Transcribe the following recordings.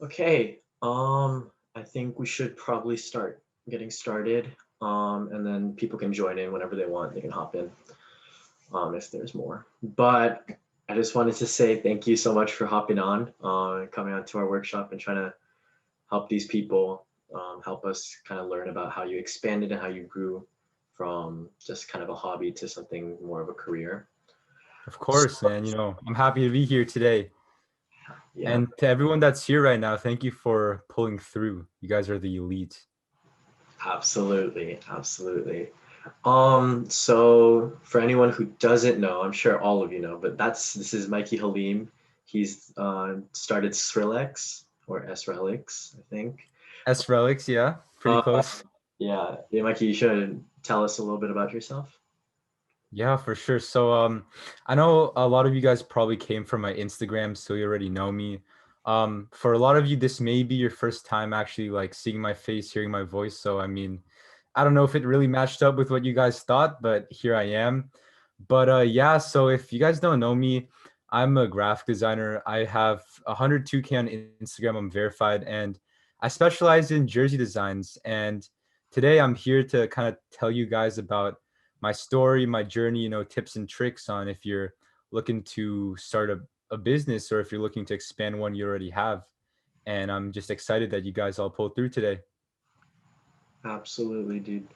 Okay, I think we should probably start getting started. And then people can join in whenever they want. They can hop in, if there's more. But I just wanted to say thank you so much for hopping on, coming on to our workshop and trying to help these people, help us kind of learn about how you expanded and how you grew from just kind of a hobby to something more of a career. Of So, course, man. I'm happy to be here today. yeah. And to everyone that's here right now, thank you for pulling through. You guys are the elite. Absolutely, absolutely. So for anyone who doesn't know, I'm sure all of you know, but this is Mikey Halim. He's started SRELIX or SRELIX, I think. SRELIX, yeah, pretty Uh, close. yeah, Mikey, you should tell us a little bit about yourself. Yeah, for sure. So I know a lot of you guys probably came from my Instagram, so you already know me. For a lot of you, this may be your first time actually like seeing my face, hearing my voice. So I mean, I don't know if it really matched up with what you guys thought, but here I am. But yeah, so if you guys don't know me, I'm a graphic designer. I have 102K on Instagram. I'm verified, and I specialize in jersey designs. And today I'm here to kind of tell you guys about my story, my journey, tips and tricks on if you're looking to start a business or if you're looking to expand one you already have. And I'm just excited that you guys all pulled through today. Absolutely, dude.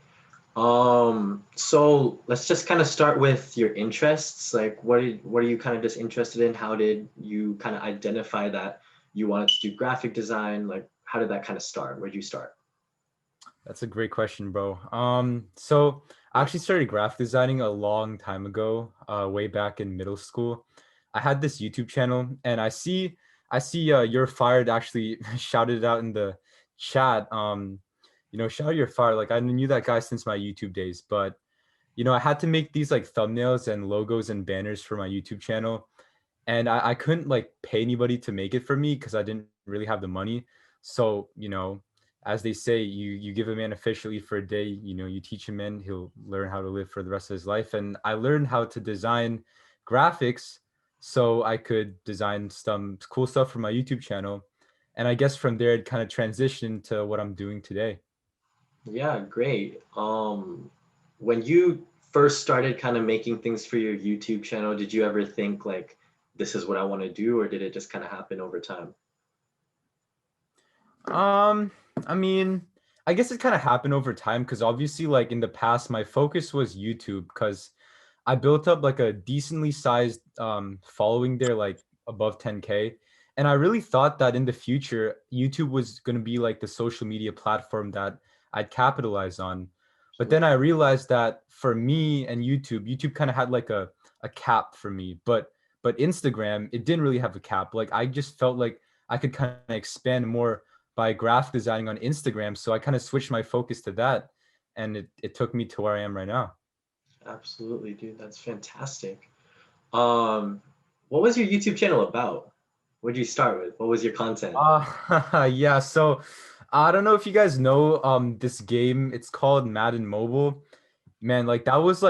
So let's just kind of start with your interests. Like, what are you kind of just interested in? How did you kind of identify that you wanted to do graphic design? Like, how did that kind of start? Where'd you start? That's a great question, bro. So I actually started graphic designing a long time ago, way back in middle school. I had this YouTube channel, and I see you're fired actually shouted it out in the chat. Shout your fire. Like I knew that guy since my YouTube days, but I had to make these like thumbnails and logos and banners for my YouTube channel, and I couldn't like pay anybody to make it for me because I didn't really have the money. So, as they say, you give a man a fish, he'll eat for a day. You teach a man, he'll learn how to live for the rest of his life. And I learned how to design graphics so I could design some cool stuff for my YouTube channel. And I guess from there, it kind of transitioned to what I'm doing today. Yeah, great. When you first started kind of making things for your YouTube channel, did you ever think like this is what I want to do, or did it just kind of happen over time? Um, I mean, I guess it kind of happened over time because obviously, like in the past, my focus was YouTube because I built up like a decently sized following there, like above 10K. And I really thought that in the future, YouTube was going to be like the social media platform that I'd capitalize on. But then I realized that for me and YouTube kind of had like a cap for me. But Instagram, it didn't really have a cap. Like I just felt like I could kind of expand more by graphic designing on Instagram. So I kind of switched my focus to that. And it took me to where I am right now. Absolutely, dude. That's fantastic. Um, what was your YouTube channel about? What did you start with? What was your content? Yeah, so I don't know if you guys know this game. It's called Madden Mobile. Man, that was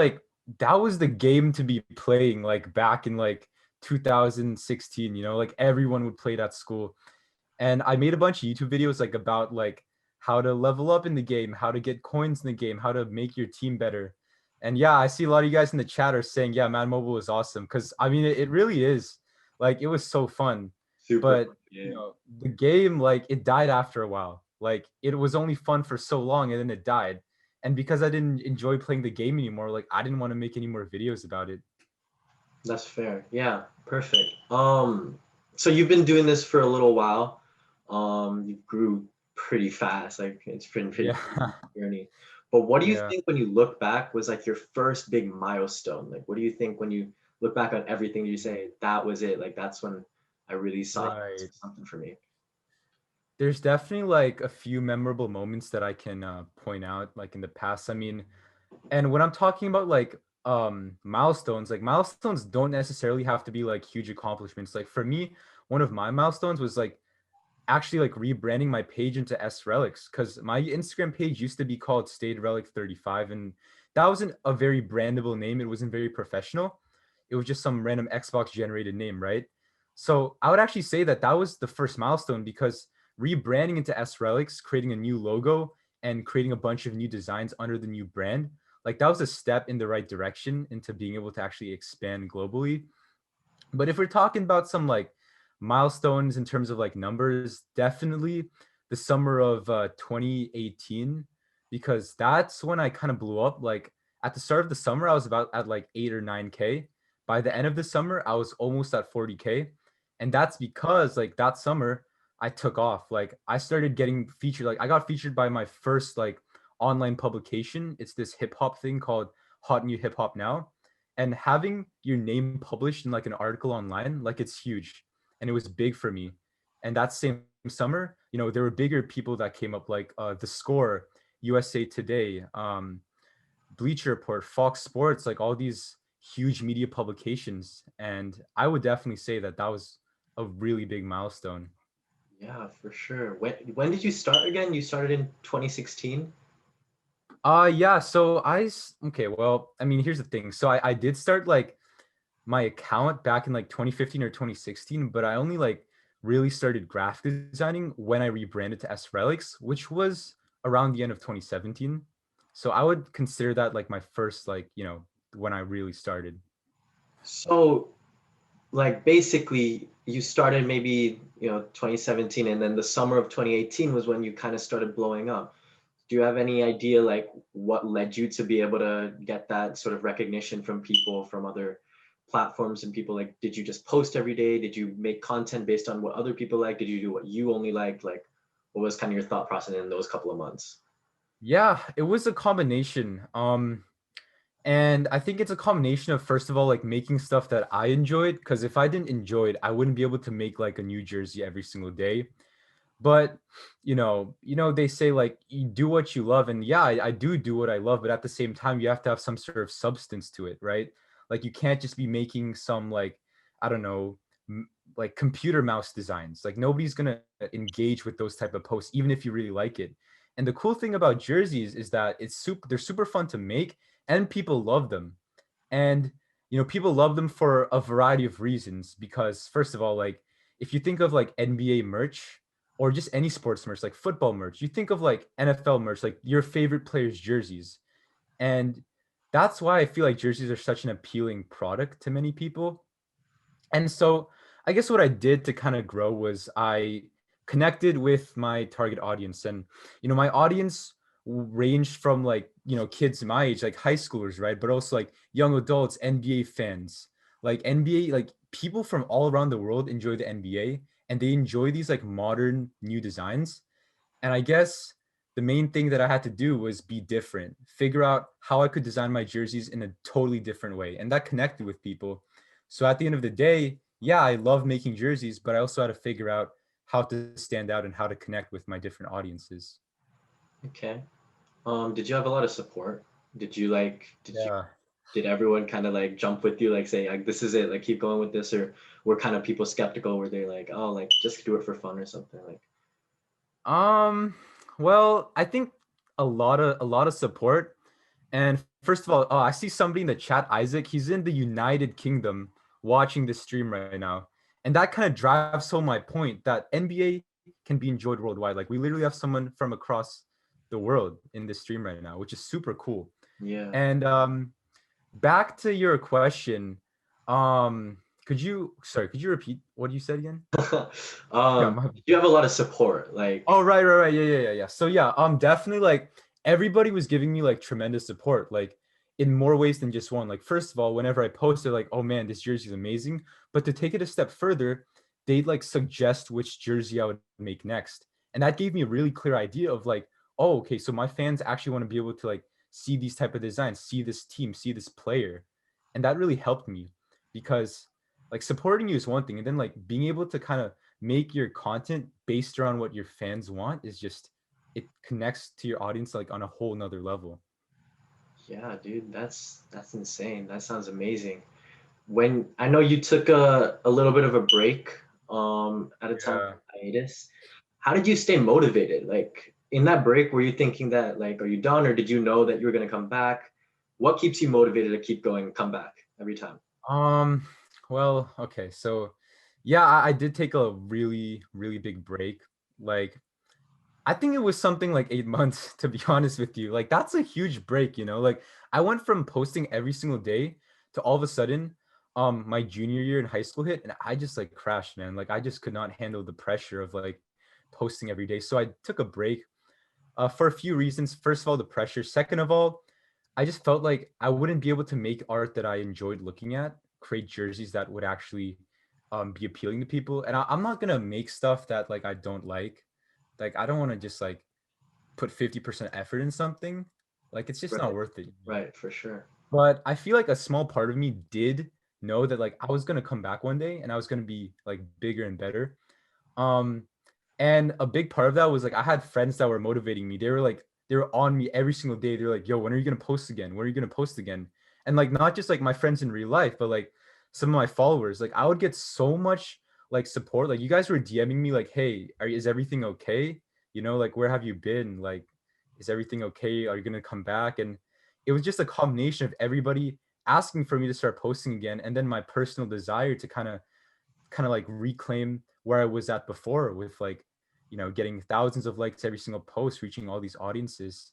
the game to be playing like back in like 2016, like everyone would play that school. And I made a bunch of YouTube videos like about like how to level up in the game, how to get coins in the game, how to make your team better. And yeah, I see a lot of you guys in the chat are saying, yeah, Madden Mobile is awesome. Cause I mean it really is. Like it was so fun. Super But fun game. the game, like it died after a while. Like it was only fun for so long and then it died. And because I didn't enjoy playing the game anymore, like I didn't want to make any more videos about it. That's fair. Yeah, perfect. So you've been doing this for a little while. You grew pretty fast. Like it's been pretty Yeah. crazy journey. But what do you Yeah. think when you look back was like your first big milestone? Like what do you think when you look back on everything you say, that was it? Like that's when I really saw this Right. was something for me. There's definitely like a few memorable moments that I can point out like in the past. I mean, and when I'm talking about like milestones, like milestones don't necessarily have to be like huge accomplishments. Like for me, one of my milestones was like actually like rebranding my page into SRELIX because my Instagram page used to be called Stayed Relic 35, and that wasn't a very brandable name. It wasn't very professional. It was just some random Xbox generated name, right? So I would actually say that that was the first milestone because rebranding into SRELIX, creating a new logo and creating a bunch of new designs under the new brand, like that was a step in the right direction into being able to actually expand globally. But if we're talking about some like milestones in terms of like numbers, definitely the summer of 2018, because that's when I kind of blew up. Like at the start of the summer, I was about at like 8 or 9K. By the end of the summer, I was almost at 40K. And that's because like that summer, I took off. Like I started getting featured. Like I got featured by my first like online publication. It's this hip hop thing called Hot New Hip Hop Now, and having your name published in like an article online, like it's huge. And it was big for me. And that same summer, you know, there were bigger people that came up, like The Score, USA Today, Bleacher Report, Fox Sports, like all these huge media publications. And I would definitely say that that was a really big milestone. Yeah, for sure. When did you start again? You started in 2016? Yeah, so okay, well, I mean, here's the thing. So I did start like my account back in like 2015 or 2016, but I only like really started graphic designing when I rebranded to SRELIX, which was around the end of 2017. So I would consider that like my first, like, you know, when I really started. So like basically you started maybe, 2017, and then the summer of 2018 was when you kind of started blowing up. Do you have any idea like what led you to be able to get that sort of recognition from people from other platforms and people? Like, did you just post every day? Did you make content based on what other people like? Did you do what you only liked? Like, what was kind of your thought process in those couple of months? Yeah, it was a combination. And I think it's a combination of, first of all, like making stuff that I enjoyed, because if I didn't enjoy it, I wouldn't be able to make like a new jersey every single day. But they say like you do what you love, and yeah, I do what I love, but at the same time, you have to have some sort of substance to it, right? Like you can't just be making some like, I don't know, like computer mouse designs. Like nobody's gonna engage with those type of posts, even if you really like it. And the cool thing about jerseys is that they're super fun to make, and people love them. And people love them for a variety of reasons, because first of all, like if you think of like NBA merch or just any sports merch, like football merch, you think of like NFL merch, like your favorite players' jerseys. And that's why I feel like jerseys are such an appealing product to many people. And so I guess what I did to kind of grow was I connected with my target audience. And my audience ranged from like kids my age, like high schoolers, right, but also like young adults, NBA fans, like NBA, like people from all around the world enjoy the NBA, and they enjoy these like modern new designs. And I guess the main thing that I had to do was be different, figure out how I could design my jerseys in a totally different way. And that connected with people. So at the end of the day, yeah, I love making jerseys, but I also had to figure out how to stand out and how to connect with my different audiences. Okay. Did you have a lot of support? Yeah. Did everyone kind of like jump with you, like say like this is it, like keep going with this, or were kind of people skeptical? Were they like, oh, like just do it for fun or something like? Well, I think a lot of support. And first of all, I see somebody in the chat, Isaac. He's in the United Kingdom watching this stream right now. And that kind of drives home my point that NBA can be enjoyed worldwide. Like we literally have someone from across the world in this stream right now, which is super cool. Yeah. And back to your question, could you repeat what you said again? Yeah, You have a lot of support, like. Oh, right. Yeah. So yeah, definitely like everybody was giving me like tremendous support, like in more ways than just one. Like first of all, whenever I posted like, oh man, this jersey is amazing. But to take it a step further, they'd like suggest which jersey I would make next. And that gave me a really clear idea of like, oh, okay, so my fans actually want to be able to like see these type of designs, see this team, see this player. And that really helped me, because like supporting you is one thing, and then like being able to kind of make your content based around what your fans want is just, it connects to your audience like on a whole nother level. Yeah, dude, that's insane. That sounds amazing. When I know you took a little bit of a break at a time Yeah. of hiatus, how did you stay motivated? Like in that break, were you thinking that like, are you done, or did you know that you were gonna come back? What keeps you motivated to keep going, come back every time? Well, okay, so yeah, I did take a really big break. Like, I think it was something like 8 months, to be honest with you. Like, that's a huge break, you know? Like, I went from posting every single day to all of a sudden, my junior year in high school hit, and I just like crashed, man. Like, I just could not handle the pressure of like posting every day. So I took a break for a few reasons. First of all, the pressure. Second of all, I just felt like I wouldn't be able to make art that I enjoyed looking at, create jerseys that would actually be appealing to people. And I'm not gonna make stuff that like I don't like. Like, I don't want to just like put 50% effort in something. Like, it's just not Right. worth it. Right. For sure. But I feel like a small part of me did know that like I was gonna come back one day and I was gonna be like bigger and better. Um, and a big part of that was like I had friends that were motivating me. They were on me every single day. They're like, "Yo, when are you gonna post again? When are you gonna post again?" And like not just like my friends in real life, but like some of my followers. Like I would get so much like support. Like you guys were DMing me like, "Hey, is everything okay? You know, like where have you been? Like, is everything okay? Are you gonna come back?" And it was just a combination of everybody asking for me to start posting again, and then my personal desire to kind of like reclaim where I was at before with like, you know, getting thousands of likes every single post, reaching all these audiences.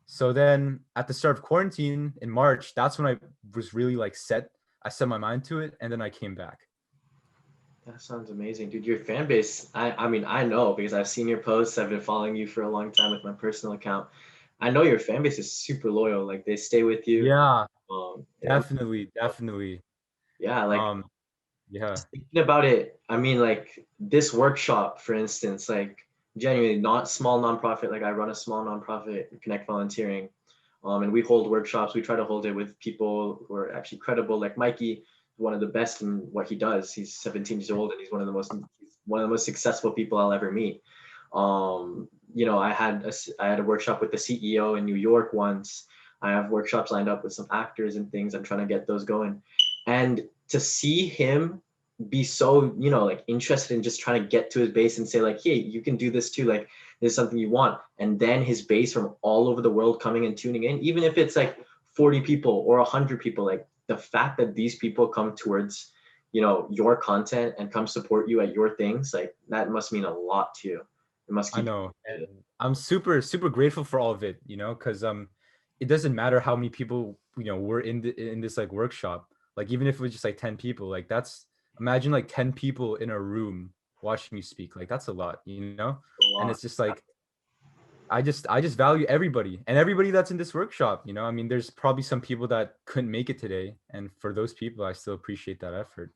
So then at the start of quarantine in March, that's when I was really like I set my mind to it, and then I came back. That sounds amazing, dude. Your fan base, I mean, I know because I've seen your posts. I've been following you for a long time with my personal account. I know your fan base is super loyal. Like they stay with you. Yeah, And definitely. yeah, like Um, yeah, thinking about it, I mean, like this workshop, for instance, like genuinely not small nonprofit. Like I run a small nonprofit, Connect Volunteering, and we hold workshops. We try to hold it with people who are actually credible, like Mikey, one of the best in what he does. He's 17 years old, and he's one of the most successful people I'll ever meet. You know, I had a workshop with the CEO in New York once. I have workshops lined up with some actors and things. I'm trying to get those going, and to see him be so, you know, like interested in just trying to get to his base and say like, hey, you can do this too, like there's something you want, and then his base from all over the world coming and tuning in, even if it's like 40 people or 100 people, like the fact that these people come towards, you know, your content and come support you at your things, like that must mean a lot to you. It must I keep know. you. And I'm super grateful for all of it, you know, because it doesn't matter how many people, you know, were in this like workshop. Like even if it was just like 10 people, like that's imagine like 10 people in a room watching you speak. Like that's a lot, you know? A And lot. it's just like I just value everybody and everybody that's in this workshop, you know? I mean, there's probably some people that couldn't make it today, and for those people, I still appreciate that effort.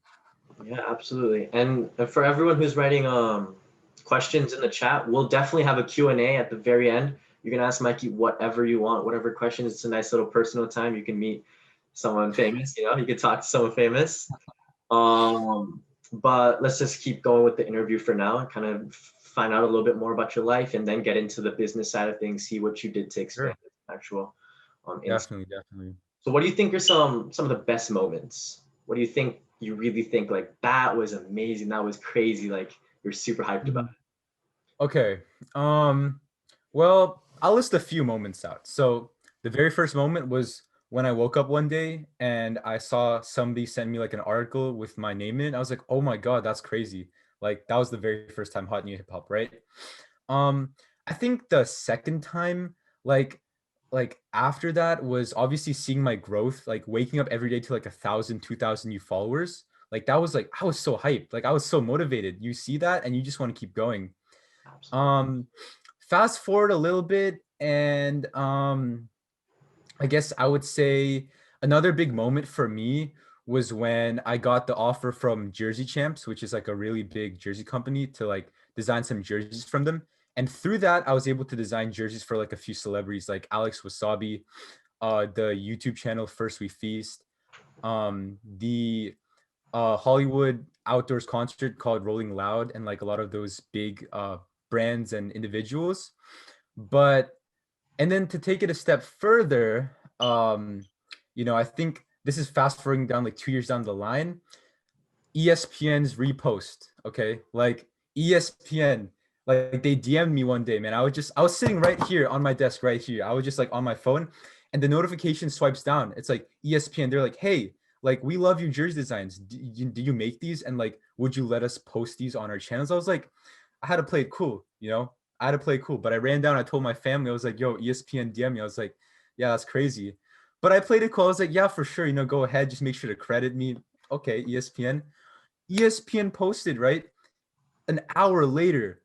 Yeah, absolutely. And for everyone who's writing questions in the chat, we'll definitely have a Q&A at the very end. You can ask Mikey whatever you want, whatever questions. It's a nice little personal time. You can meet someone famous, you know, you can talk to someone famous. Um, but let's just keep going with the interview for now and kind of find out a little bit more about your life and then get into the business side of things, see what you did to expand Sure. actual insight. Definitely. So what do you think are some of the best moments? What do you think you really think like that was amazing, that was crazy, like you're super hyped about Mhm. Okay. Um, well, I'll list a few moments out. So the very first moment was when I woke up one day and I saw somebody send me like an article with my name in it. I was like, oh my God, that's crazy. Like that was the very first time hot new hip hop, right? Um, I think the second time, like after that was obviously seeing my growth, like waking up every day to like 1,000, 2,000 new followers. Like that was like I was so hyped. Like I was so motivated. You see that and you just want to keep going. it? Absolutely. Um, fast forward a little bit, and I guess I would say another big moment for me was when I got the offer from Jersey Champs, which is like a really big jersey company, to like design some jerseys from them. And through that, I was able to design jerseys for like a few celebrities like Alex Wasabi, the YouTube channel First We Feast, the Hollywood outdoors concert called Rolling Loud, and like a lot of those big brands and individuals. But and then to take it a step further, you know, I think this is fast forwarding down like 2 years down the line. ESPN's repost, okay, like ESPN, like they DM'd me one day, man. I was sitting right here on my desk, right here. I was just like on my phone, and the notification swipes down. It's like ESPN. They're like, hey, like we love your jersey designs. Do you make these? And like, would you let us post these on our channels? I was like, I had to play it cool, you know. I had to play it cool, but I ran down. I told my family, I was like, "Yo, ESPN DM me." I was like, "Yeah, that's crazy," but I played it cool. I was like, "Yeah, for sure. You know, go ahead. Just make sure to credit me." Okay, ESPN. ESPN posted, right, an hour later,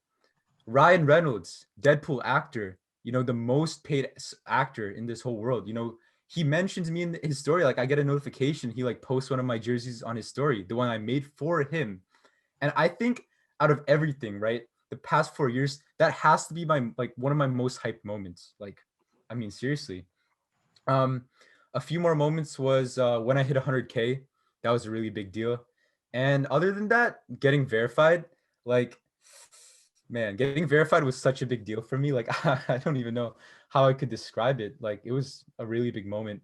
Ryan Reynolds, Deadpool actor, you know, the most paid actor in this whole world. You know, he mentions me in his story. Like, I get a notification. He like posts one of my jerseys on his story, the one I made for him. And I think out of everything, right, the past 4 years, that has to be my like one of my most hyped moments. Like, I mean, seriously. Um, a few more moments was when I hit 100K. That was a really big deal. And other than that, getting verified, like, man, getting verified was such a big deal for me. Like, I don't even know how I could describe it. Like, it was a really big moment.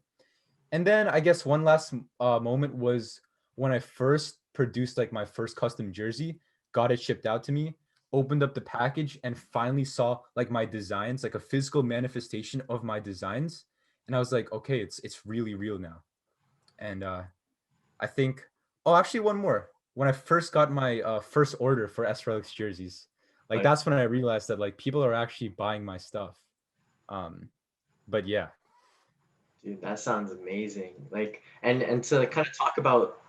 And then I guess one last moment was when I first produced like my first custom jersey, got it shipped out to me, opened up the package, and finally saw like my designs, like a physical manifestation of my designs. And I was like, okay, it's really real now. And I think, oh, actually, one more. When I first got my first order for SRELIX jerseys, like Like, that's when I realized that like people are actually buying my stuff. Um, but yeah, dude, that sounds amazing. Like, and to kind of talk about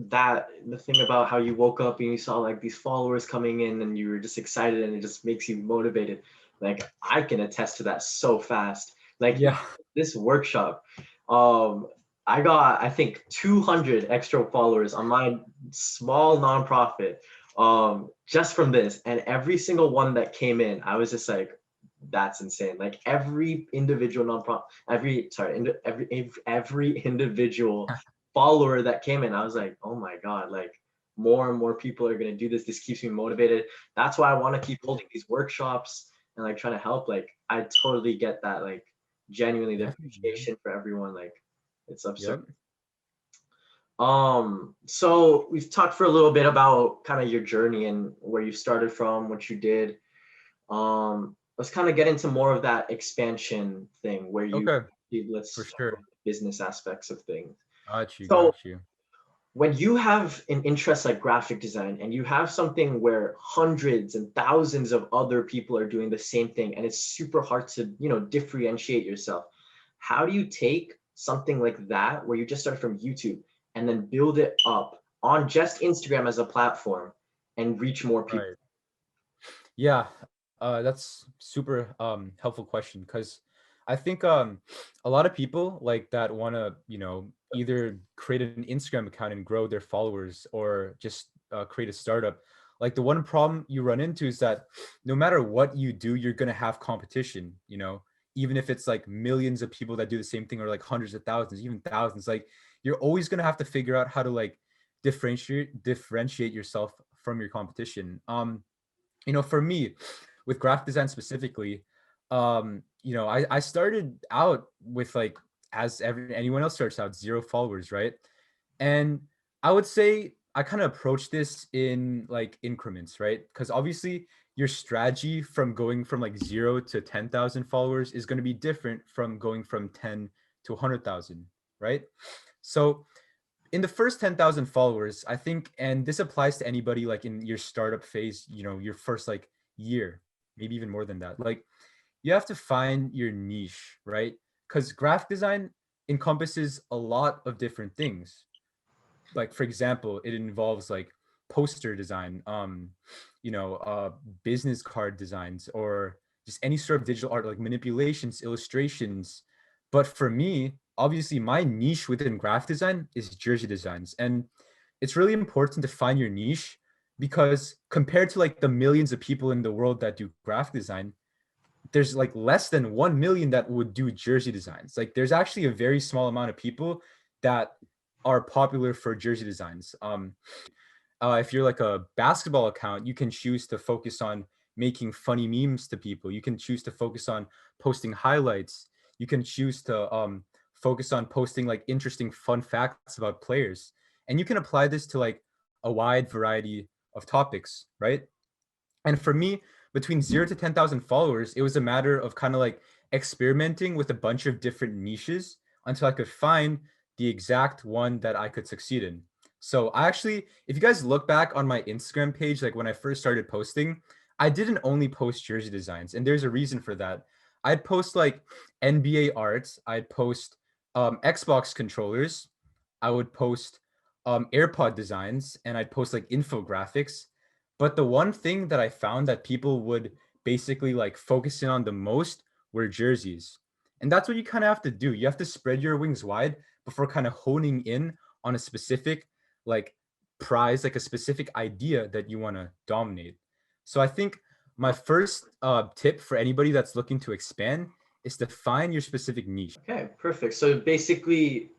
that, the thing about how you woke up and you saw like these followers coming in and you were just excited and it just makes you motivated. Like, I can attest to that so fast. Like yeah, this workshop, um, I got I think 200 extra followers on my small nonprofit, just from this, and every single one that came in, I was just like, that's insane. Like every individual nonprofit, every individual follower that came in, I was like, oh my god, like more and more people are gonna do this. This keeps me motivated. That's why I want to keep holding these workshops and like trying to help. Like I totally get that. Like genuinely, the definitely, man. appreciation for everyone. Like it's absurd. Yep. So we've talked for a little bit about kind of your journey and where you started from, what you did. Let's kind of get into more of that expansion thing where Okay, for let's talk sure. about the business aspects of things. Got you, So got you. when you have an interest like graphic design and you have something where hundreds and thousands of other people are doing the same thing and it's super hard to, differentiate yourself, how do you take something like that where you just start from YouTube and then build it up on just Instagram as a platform and reach more people? Right. Yeah, that's super helpful question because I think a lot of people like that want to, you know, either create an Instagram account and grow their followers or just create a startup. Like the one problem you run into is that no matter what you do, you're gonna have competition, you know, even if it's like millions of people that do the same thing or like hundreds of thousands, even thousands, like you're always gonna have to figure out how to like differentiate yourself from your competition. You know, for me, with graphic design specifically, you know, I started out with like anyone else starts out, 0 followers, right? And I would say I kind of approach this in like increments, right? Because obviously your strategy from going from like 0 to 10,000 followers is going to be different from going from 10 to 100,000, right? So in the first 10,000 followers, I think, and this applies to anybody like in your startup phase, you know, your first like year, maybe even more than that. Like you have to find your niche, right? Because graphic design encompasses a lot of different things. Like for example, it involves like poster design, you know, business card designs, or just any sort of digital art, like manipulations, illustrations. But for me, obviously, my niche within graphic design is jersey designs, and it's really important to find your niche because compared to like the millions of people in the world that do graphic design, there's like less than 1 million that would do jersey designs. Like there's actually a very small amount of people that are popular for jersey designs. If you're like a basketball account, you can choose to focus on making funny memes to people. You can choose to focus on posting highlights. You can choose to focus on posting like interesting fun facts about players. And you can apply this to like a wide variety of topics, right? And for me, between 0 to 10,000 followers, it was a matter of kind of like experimenting with a bunch of different niches until I could find the exact one that I could succeed in. So I actually, if you guys look back on my Instagram page, like when I first started posting, I didn't only post jersey designs, and there's a reason for that. I'd post like NBA art, I'd post Xbox controllers, I would post AirPod designs, and I'd post like infographics. But the one thing that I found that people would basically like focus in on the most were jerseys. And that's what you kind of have to do. You have to spread your wings wide before kind of honing in on a specific like prize, like a specific idea that you want to dominate. So I think my first tip for anybody that's looking to expand is to find your specific niche. Okay, perfect. So basically,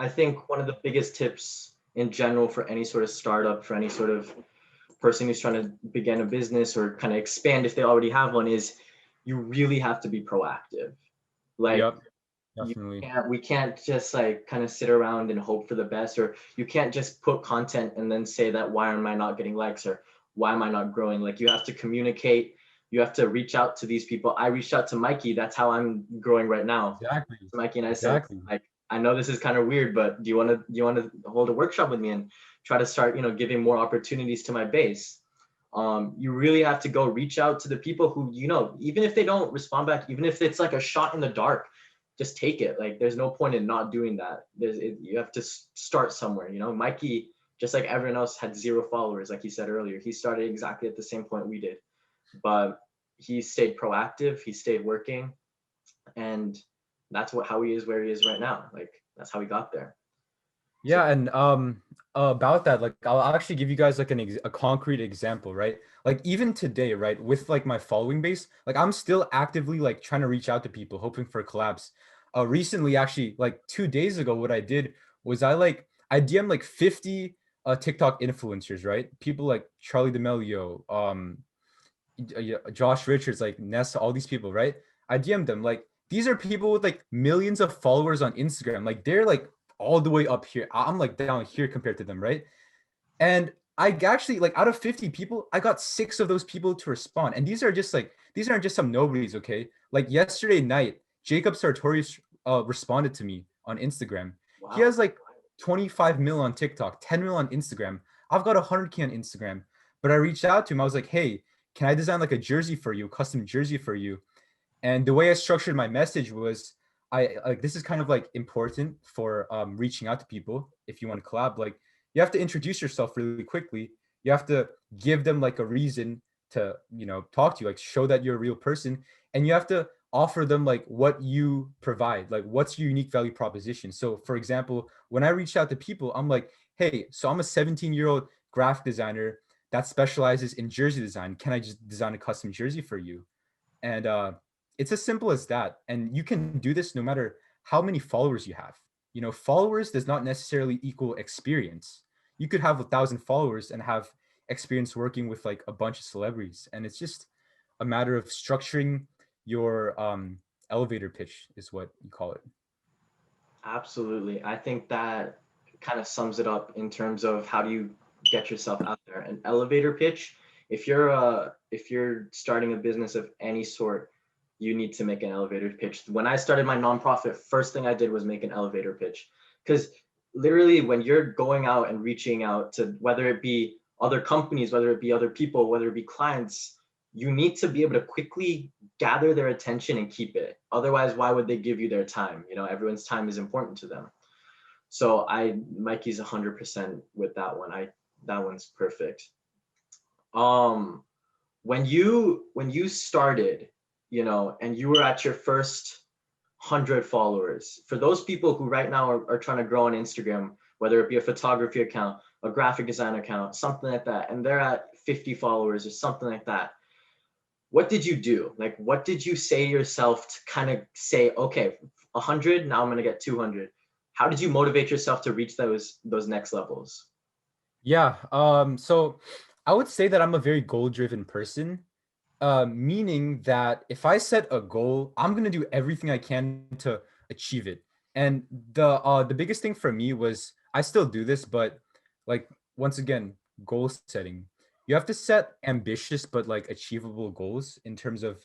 I think one of the biggest tips in general for any sort of startup, for any sort of person who's trying to begin a business or kind of expand if they already have one, is you really have to be proactive. Like, Yep, definitely. we can't just like kind of sit around and hope for the best, or you can't just put content and then say that why am I not getting likes or why am I not growing. Like, you have to communicate, you have to reach out to these people. I reached out to Mikey, that's how I'm growing right now. Exactly. Mikey and I said, Exactly. like, I know this is kind of weird, but do you want to hold a workshop with me and try to start, giving more opportunities to my base. You really have to go reach out to the people who, even if they don't respond back, even if it's like a shot in the dark, just take it. Like, there's no point in not doing that. You have to start somewhere. Mikey, just like everyone else, had 0 followers. Like he said earlier, he started exactly at the same point we did, but he stayed proactive, he stayed working, and that's how he is where he is right now. Like, that's how he got there. So, Yeah, and about that, like I'll actually give you guys like a concrete example, right? Like even today, right, with like my following base, like I'm still actively like trying to reach out to people, hoping for collabs. Recently, actually, like 2 days ago, what I did was I DM like 50 TikTok influencers, right? People like Charlie D'Amelio, Josh Richards, like Nessa, all these people, right? I DM'd them. Like these are people with like millions of followers on Instagram. Like they're like all the way up here. I'm like down here compared to them, right? And I actually like out of 50 people, I got 6 of those people to respond. And these aren't just some nobodies, okay? Like yesterday night, Jacob Sartorius responded to me on Instagram. He wow. has like 25 mil on TikTok, 10 mil on Instagram. I've got 100K on Instagram. But I reached out to him. I was like, hey, can I design like a jersey for you, custom jersey for you? And the way I structured my message was I like this is kind of like important for reaching out to people if you want to collab. Like you have to introduce yourself really quickly. You have to give them like a reason to, talk to you, like show that you're a real person. And you have to offer them like what you provide, like what's your unique value proposition. So for example, when I reached out to people, I'm like, hey, so I'm a 17-year-old graphic designer that specializes in jersey design. Can I just design a custom jersey for you? And it's as simple as that. And you can do this no matter how many followers you have. Followers does not necessarily equal experience. You could have 1,000 followers and have experience working with like a bunch of celebrities. And it's just a matter of structuring your elevator pitch is what you call it. Absolutely. I think that kind of sums it up in terms of how do you get yourself out there. An elevator pitch, if you're starting a business of any sort, you need to make an elevator pitch. When I started my nonprofit, first thing I did was make an elevator pitch. Because literally when you're going out and reaching out to, whether it be other companies, whether it be other people, whether it be clients, you need to be able to quickly gather their attention and keep it. Otherwise, why would they give you their time? Everyone's time is important to them. So Mikey's 100% with that one. That one's perfect. Um, when you started, and you were at your first 100 followers, for those people who right now are trying to grow on Instagram, whether it be a photography account, a graphic design account, something like that, and they're at 50 followers or something like that, what did you do? Like, what did you say to yourself to kind of say, okay, 100, now I'm going to get 200? How did you motivate yourself to reach those next levels? Yeah. So I would say that I'm a very goal-driven person, meaning that if I set a goal, I'm gonna do everything I can to achieve it. And the biggest thing for me was I still do this, but like once again, goal setting. You have to set ambitious but like achievable goals in terms of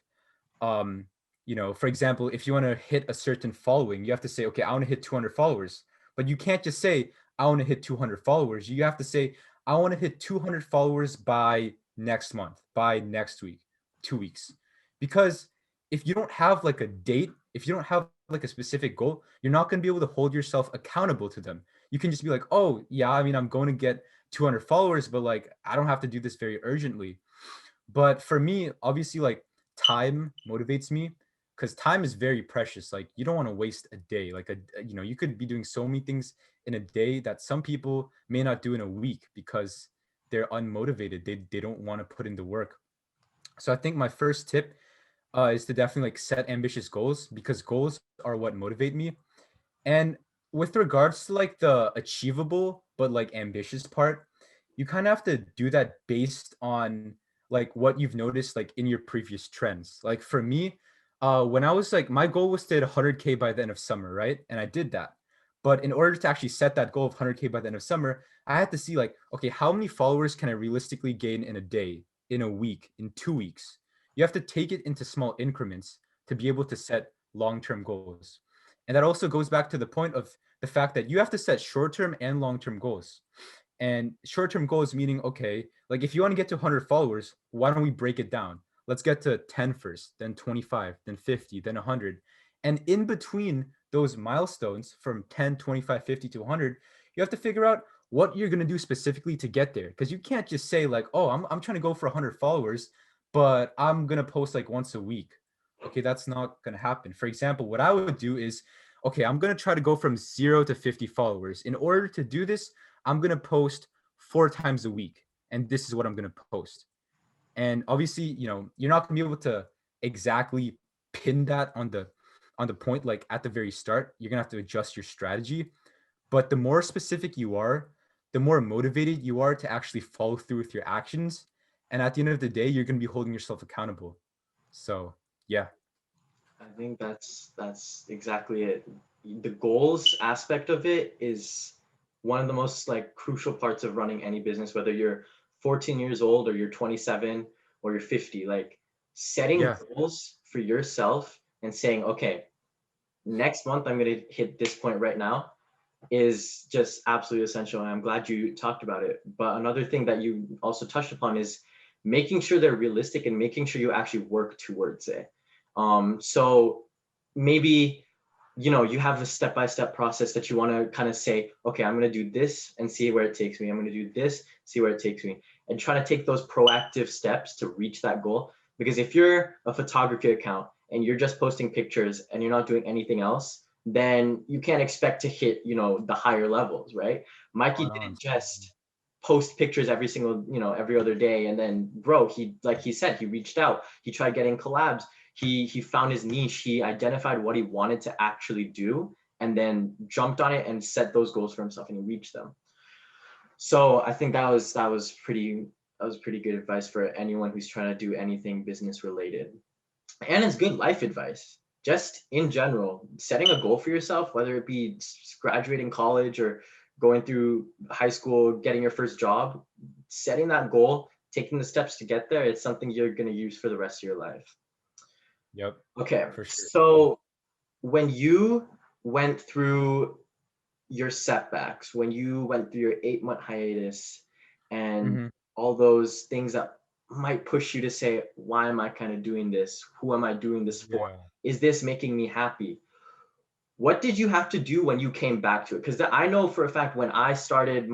for example, if you want to hit a certain following, you have to say, okay, I want to hit 200 followers. But you can't just say, I want to hit 200 followers. You have to say, I want to hit 200 followers by next month. by next week, 2 weeks. Because if you don't have like a date, if you don't have like a specific goal, you're not going to be able to hold yourself accountable to them. You can just be like, oh yeah, I mean, I'm going to get 200 followers, but like I don't have to do this very urgently. But for me, obviously, like time motivates me because time is very precious. Like you don't want to waste a day. Like you could be doing so many things in a day that some people may not do in a week because they're unmotivated. They don't want to put in the work. So I think my first tip is to definitely like set ambitious goals because goals are what motivate me. And with regards to like the achievable but like ambitious part, you kind of have to do that based on like what you've noticed like in your previous trends. Like for me, when I was like my goal was to hit 100K by the end of summer, right? And I did that. But in order to actually set that goal of 100K by the end of summer, I had to see like, okay, how many followers can I realistically gain in a day, in a week, in 2 weeks? You have to take it into small increments to be able to set long-term goals. And that also goes back to the point of the fact that you have to set short-term and long-term goals. And short-term goals meaning, okay, like if you want to get to 100 followers, why don't we break it down? Let's get to 10 first, then 25, then 50, then 100. And in between those milestones from 10, 25, 50 to 100, you have to figure out what you're going to do specifically to get there. Because you can't just say like, oh, I'm trying to go for 100 followers, but I'm going to post like once a week. Okay, that's not going to happen. For example, what I would do is, okay, I'm going to try to go from 0 to 50 followers. In order to do this, I'm going to post 4 times a week. And this is what I'm going to post. And obviously, you're not going to be able to exactly pin that on the point, like at the very start. You're going to have to adjust your strategy. But the more specific you are, the more motivated you are to actually follow through with your actions. And at the end of the day, you're going to be holding yourself accountable. So, yeah. I think that's exactly it. The goals aspect of it is one of the most like crucial parts of running any business, whether you're 14 years old or you're 27 or you're 50. Like setting Yeah. goals for yourself and saying, okay, next month I'm going to hit this point right now is just absolutely essential. And I'm glad you talked about it. But another thing that you also touched upon is making sure they're realistic and making sure you actually work towards it. So maybe, you have a step-by-step process that you want to kind of say, okay, I'm going to do this and see where it takes me. I'm going to do this, see where it takes me, and try to take those proactive steps to reach that goal. Because if you're a photography account and you're just posting pictures and you're not doing anything else, then you can't expect to hit, the higher levels, right? Mikey Spot on. didn't just post pictures every single, every other day and then grow. He, like he said, he reached out, he tried getting collabs, he found his niche, he identified what he wanted to actually do and then jumped on it and set those goals for himself and he reached them. So I think that was pretty good advice for anyone who's trying to do anything business related. And it's good life advice. Just in general, setting a goal for yourself, whether it be graduating college or going through high school, getting your first job, setting that goal, taking the steps to get there, it's something you're going to use for the rest of your life. Yep, Okay, for sure. so when you went through your setbacks, when you went through your 8-month hiatus and Hmm. all those things that might push you to say, why am I kind of doing this? Who am I doing this for? Yeah. Is this making me happy? What did you have to do when you came back to it? Because I know for a fact when I started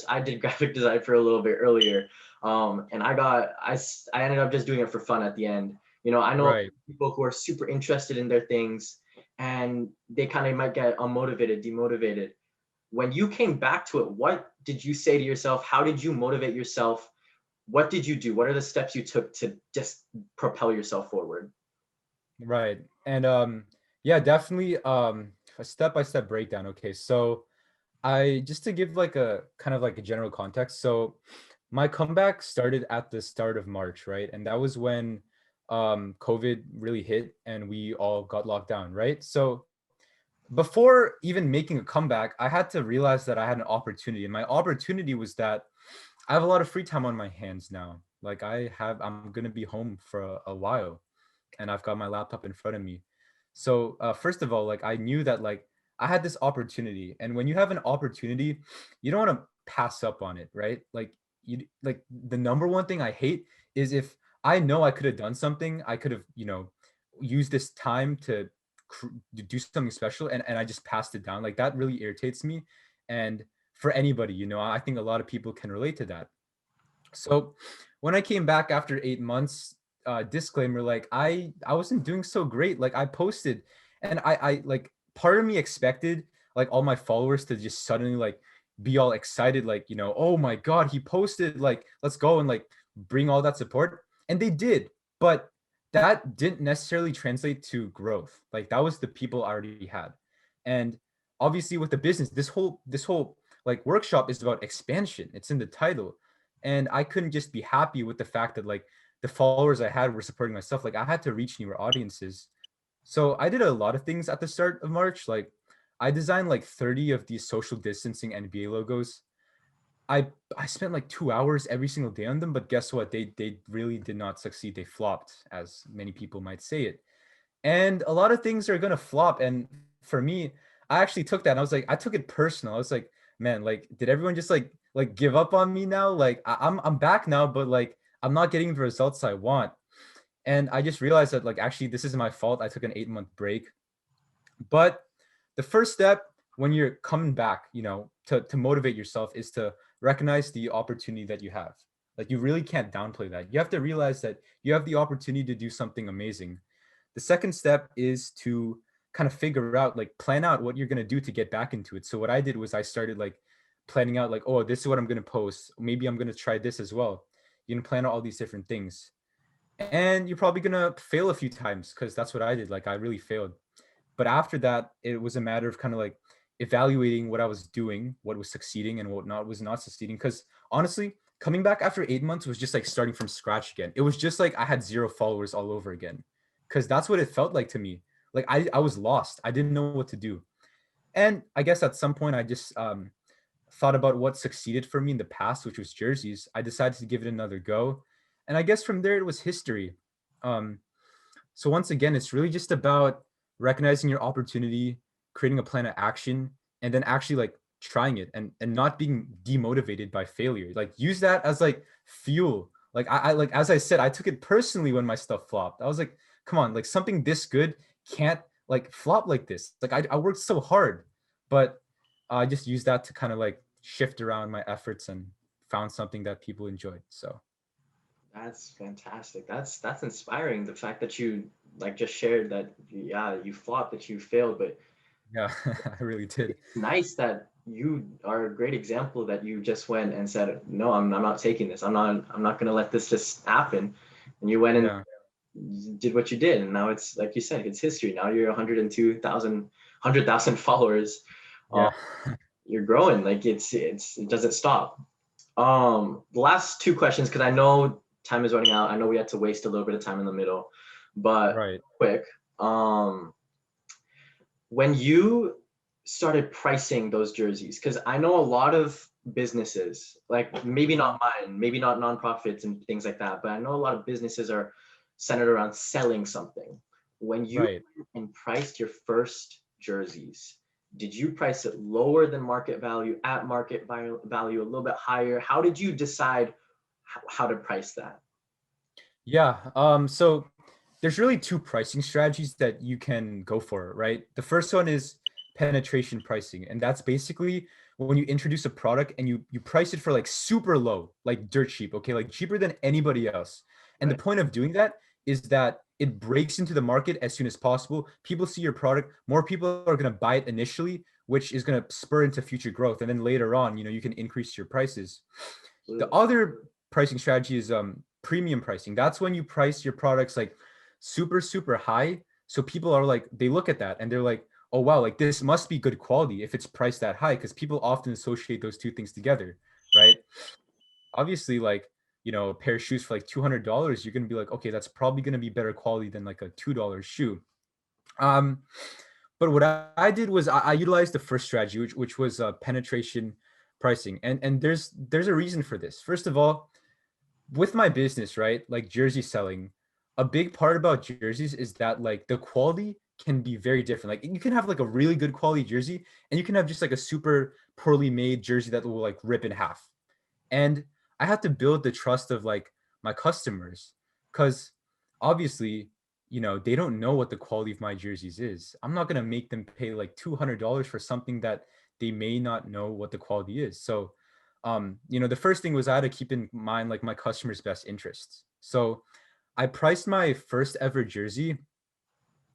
I did graphic design for a little bit earlier. And I ended up just doing it for fun at the end. I know Right. people who are super interested in their things and they kind of might get unmotivated, demotivated. When you came back to it, what did you say to yourself? How did you motivate yourself? What did you do? What are the steps you took to just propel yourself forward? Right. And yeah, definitely a step-by-step breakdown. Okay. So I just to give like a kind of like a general context. So my comeback started at the start of March, right? And that was when COVID really hit and we all got locked down, right? So before even making a comeback, I had to realize that I had an opportunity. And my opportunity was that I have a lot of free time on my hands now. Like I'm gonna be home for a while and I've got my laptop in front of me. So first of all, like I knew that like I had this opportunity, and when you have an opportunity, you don't want to pass up on it, right? Like the number one thing I hate is if I know I could have done something. I could have, used this time to do something special, and I just passed it down. Like that really irritates me. And for anybody, I think a lot of people can relate to that. So when I came back after 8 months, disclaimer, like I wasn't doing so great. Like I posted, and I like part of me expected like all my followers to just suddenly like be all excited, like, oh my God, he posted, like, let's go, and like bring all that support. And they did, but that didn't necessarily translate to growth. Like that was the people I already had. And obviously with the business, this whole like workshop is about expansion. It's in the title. And I couldn't just be happy with the fact that like the followers I had were supporting myself. Like I had to reach newer audiences. So I did a lot of things at the start of March. Like I designed like 30 of these social distancing NBA logos. I spent like 2 hours every single day on them, but guess what? They really did not succeed. They flopped, as many people might say it. And a lot of things are gonna flop. And for me, I actually took that and I took it personal. I was like, man, like, did everyone just like give up on me now? Like I'm back now, but like I'm not getting the results I want. And I just realized that like actually this isn't my fault. I took an 8-month break. But the first step when you're coming back, to motivate yourself is to recognize the opportunity that you have. Like you really can't downplay that. You have to realize that you have the opportunity to do something amazing. The second step is to kind of figure out, like plan out what you're going to do to get back into it. So what I did was I started like planning out like, oh, this is what I'm going to post. Maybe I'm going to try this as well. You can plan out all these different things. And you're probably going to fail a few times because that's what I did. Like I really failed. But after that, it was a matter of kind of like evaluating what I was doing, what was succeeding and what not was not succeeding. Because honestly, coming back after 8 months was just like starting from scratch again. It was just like I had 0 followers all over again. Because that's what it felt like to me. Like I was lost. I didn't know what to do. And I guess at some point I just thought about what succeeded for me in the past, which was jerseys. I decided to give it another go. And I guess from there it was history. Um, so once again, it's really just about recognizing your opportunity, creating a plan of action, and then actually like trying it and not being demotivated by failure. Like use that as like fuel. Like I like as I said, I took it personally when my stuff flopped. I was like, come on, like something this good can't like flop like this. Like I worked so hard, but I just used that to kind of like shift around my efforts and found something that people enjoyed. So That's fantastic. That's inspiring. The fact that you like just shared that, yeah, you flopped, that you failed, but yeah, I really did. it's nice that you are a great example that you just went and said, no, I'm not taking this. I'm not going to let this just happen. And you went and Yeah. did what you did. And now it's like you said, it's history. Now you're 102,000, 100,000 followers. Yeah. You're growing. Like it doesn't stop. The last two questions, because I know time is running out. I know we had to waste a little bit of time in the middle, but Right. quick. When you started pricing those jerseys, because I know a lot of businesses, like maybe not mine, maybe not nonprofits and things like that, but I know a lot of businesses are centered around selling something. When you Right. and priced your first jerseys, did you price it lower than market value, at market value, a little bit higher? How did you decide how to price that? Yeah. So there's really two pricing strategies that you can go for, right? The first one is penetration pricing, and that's basically when you introduce a product and you price it for like super low, like dirt cheap, okay, like cheaper than anybody else. And the Right. point of doing that is that it breaks into the market as soon as possible. People see your product, more people are going to buy it initially, which is going to spur into future growth, and then later on, you can increase your prices. The Absolutely. other pricing strategy is premium pricing. That's when you price your products like super high, so people are like, they look at that and they're like, oh wow, like this must be good quality if it's priced that high, because people often associate those two things together, right? Obviously, like, a pair of shoes for like $200, you're going to be like, okay, that's probably going to be better quality than like a $2 shoe. um but what I did was I utilized the first strategy, which was penetration pricing, and there's a reason for this. First of all, with my business, right? Like jersey selling, a big part about jerseys is that like the quality can be very different. Like you can have like a really good quality jersey and you can have just like a super poorly made jersey that will like rip in half. And I had to build the trust of like my customers. because obviously, they don't know what the quality of my jerseys is. I'm not gonna make them pay like $200 for something that they may not know what the quality is. So, the first thing was I had to keep in mind like my customer's best interests. So I priced my first ever jersey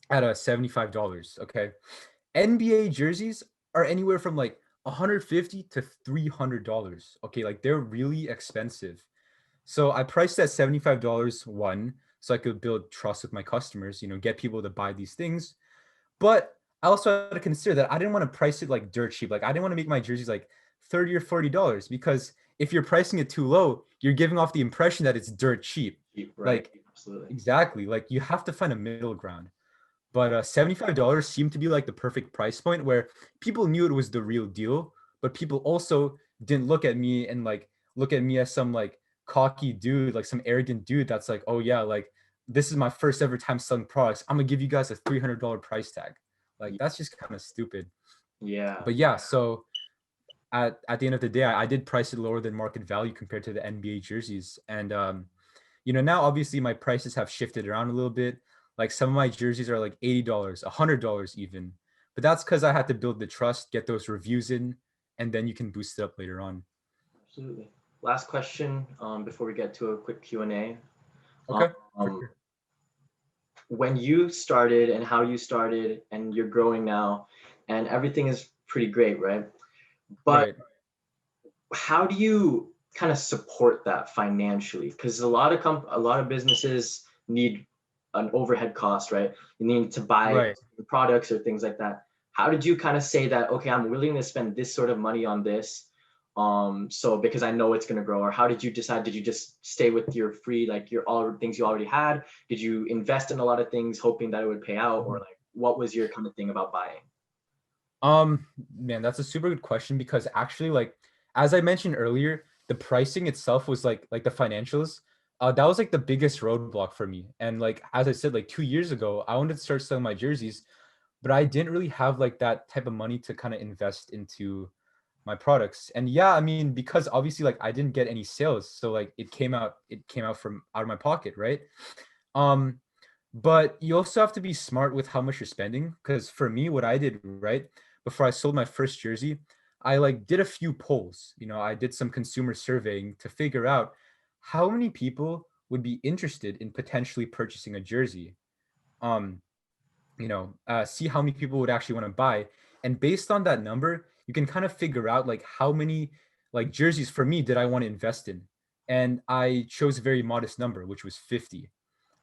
at a $75. Okay. NBA jerseys are anywhere from like $150 to $300. Okay, like they're really expensive. So I priced at $75 one, so I could build trust with my customers, get people to buy these things. But I also had to consider that I didn't want to price it like dirt cheap. Like I didn't want to make my jerseys like $30 or $40 because if you're pricing it too low, you're giving off the impression that it's dirt cheap. Right. Like Absolutely. exactly. Like you have to find a middle ground. But $75 seemed to be like the perfect price point where people knew it was the real deal, but people also didn't look at me and like look at me as some like cocky dude, like some arrogant dude that's like, oh yeah, like this is my first ever time selling products. I'm gonna give you guys a $300 price tag. Like that's just kind of stupid. Yeah. But yeah, so at the end of the day, I did price it lower than market value compared to the NBA jerseys. And now obviously my prices have shifted around a little bit. Like some of my jerseys are like $80, $100 even. But that's because I had to build the trust, get those reviews in, and then you can boost it up later on. Absolutely. Last question before we get to a quick Q&A. Okay. Um, when you started and how you started and you're growing now and everything is pretty great, right? But Right. how do you kind of support that financially? Because a lot of businesses need an overhead cost, right? You need to buy Right. products or things like that. How did you kind of say that, okay, I'm willing to spend this sort of money on this, so because I know it's going to grow? Or how did you decide? Did you just stay with your free, like your all things you already had? Did you invest in a lot of things hoping that it would pay out? Or like, what was your kind of thing about buying? Man, that's a super good question because actually, like, as I mentioned earlier, the pricing itself was like the financials. That was like the biggest roadblock for me. And like as I said, like 2 years ago, I wanted to start selling my jerseys, but I didn't really have like that type of money to kind of invest into my products. And yeah, I mean, because obviously like I didn't get any sales, so like it came out from out of my pocket, right? Um, but you also have to be smart with how much you're spending. Because for me, what I did, right, before I sold my first jersey, I like did a few polls. I did some consumer surveying to figure out how many people would be interested in potentially purchasing a jersey. Um, see how many people would actually want to buy. And based on that number, you can kind of figure out like how many like jerseys for me did I want to invest in. And I chose a very modest number, which was 50.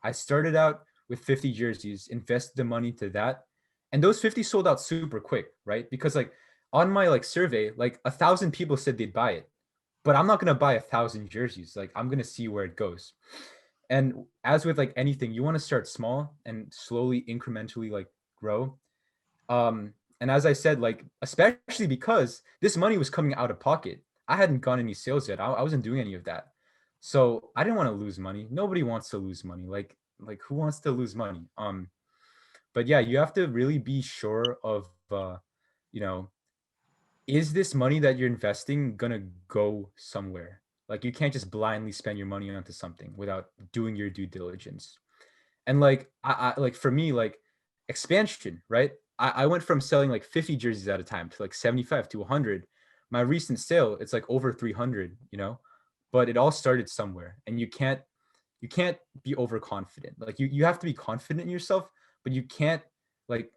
I started out with 50 jerseys, invested the money to that, and those 50 sold out super quick, right? Because like on my like survey, like 1,000 people said they'd buy it, but I'm not gonna buy 1,000 jerseys. Like I'm gonna see where it goes. And as with like anything, you want to start small and slowly, incrementally like grow. And as I said, like especially because this money was coming out of pocket. I hadn't gotten any sales yet. I wasn't doing any of that. So I didn't want to lose money. Nobody wants to lose money. Like who wants to lose money? But yeah, you have to really be sure of you know, is this money that you're investing gonna go somewhere? Like you can't just blindly spend your money onto something without doing your due diligence. And like I like for me, like expansion, right? I went from selling like 50 jerseys at a time to like 75 to 100. My recent sale, it's like over 300, but it all started somewhere. And you can't be overconfident. Like you have to be confident in yourself, but you can't like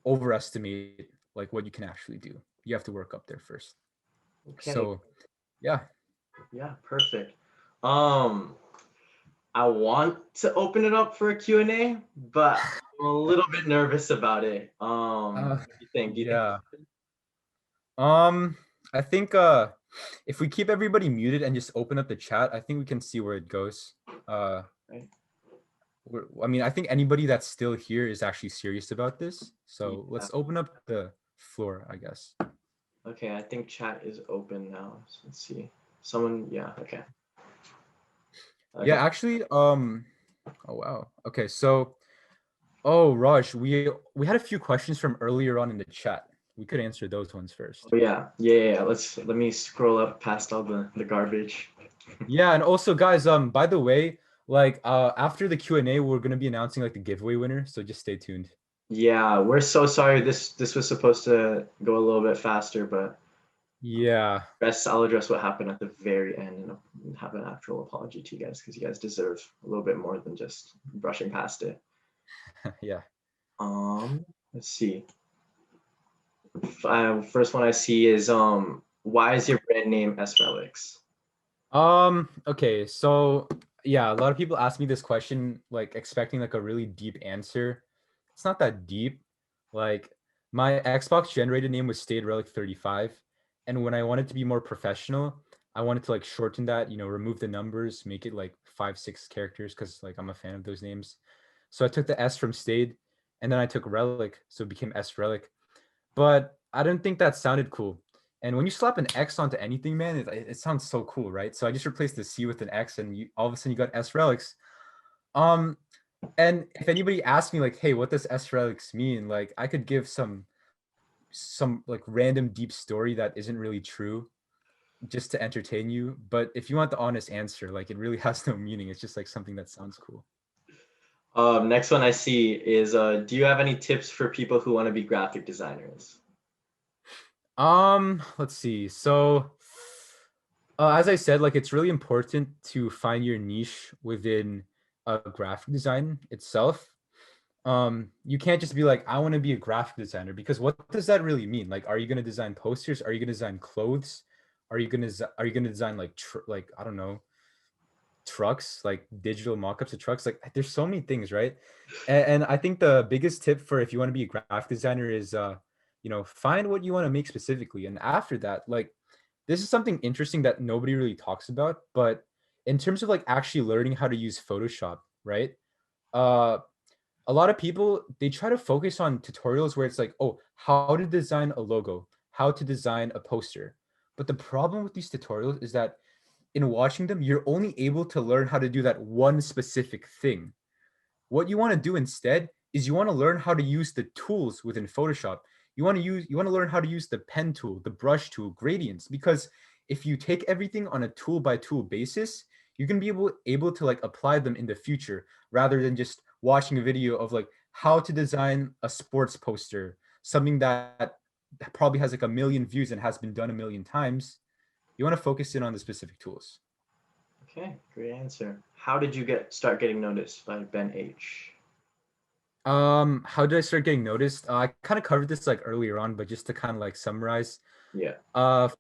overestimate like what you can actually do. You have to work up there first. Okay. So yeah. Yeah, perfect. Um, I want to open it up for a Q&A, but I'm a little bit nervous about it. Uh, What do you think? Do you think? yeah. I think if we keep everybody muted and just open up the chat, I think we can see where it goes. Right? I mean, I think anybody that's still here is actually serious about this. So Yeah. let's open up the floor, I guess. Okay, I think chat is open now. So let's see. Someone, yeah, okay. Yeah, Okay. actually, oh wow. Okay, so Raj, we had a few questions from earlier on in the chat. We could answer those ones first. Oh yeah. Let me scroll up past all the garbage. Yeah, and also guys, by the way, Like after the Q&A, we're gonna be announcing like the giveaway winner, so just stay tuned. Yeah, we're so sorry. This was supposed to go a little bit faster, but Yeah. I'll address what happened at the very end and have an actual apology to you guys because you guys deserve a little bit more than just brushing past it. Yeah. Let's see. First one I see is why is your brand name SRELIX? Okay, so yeah, a lot of people ask me this question, like expecting like a really deep answer. It's not that deep. Like my Xbox generated name was Stayed Relic 35. And when I wanted to be more professional, I wanted to like shorten that, remove the numbers, make it like 5, 6 characters because like I'm a fan of those names. So I took the S from Stayed and then I took Relic, so it became S Relic. But I didn't think that sounded cool. And when you slap an X onto anything, man, it sounds so cool, right? So I just replaced the C with an X, and all of a sudden you got S Relics. Um, and if anybody asks me like, "Hey, what does S Relics mean?" Like, I could give some like random deep story that isn't really true, just to entertain you. But if you want the honest answer, like, it really has no meaning. It's just like something that sounds cool. Next one I see is do you have any tips for people who want to be graphic designers? Let's see. So, as I said, like it's really important to find your niche within graphic design itself. You can't just be like, I want to be a graphic designer, because what does that really mean? Like, are you going to design posters? Are you going to design clothes? Are you going to design like like I don't know, trucks, like digital mock-ups of trucks? Like there's so many things, right? And I think the biggest tip for if you want to be a graphic designer is find what you want to make specifically. And after that, like this is something interesting that nobody really talks about, but in terms of like actually learning how to use Photoshop, right? Uh a lot of people, they try to focus on tutorials where it's like, oh, how to design a logo, how to design a poster. But the problem with these tutorials is that in watching them, you're only able to learn how to do that one specific thing. What you want to do instead is you want to learn how to use the tools within Photoshop. You want to learn how to use the pen tool, the brush tool, gradients, because if you take everything on a tool by tool basis, you can be able to like apply them in the future rather than just watching a video of like how to design a sports poster, something that probably has like a million views and has been done a million times. You want to focus in on the specific tools. Okay, great answer. How did you start getting noticed by Ben H? How did I start getting noticed? I kind of covered this like earlier on, but just to kind of like summarize. Yeah.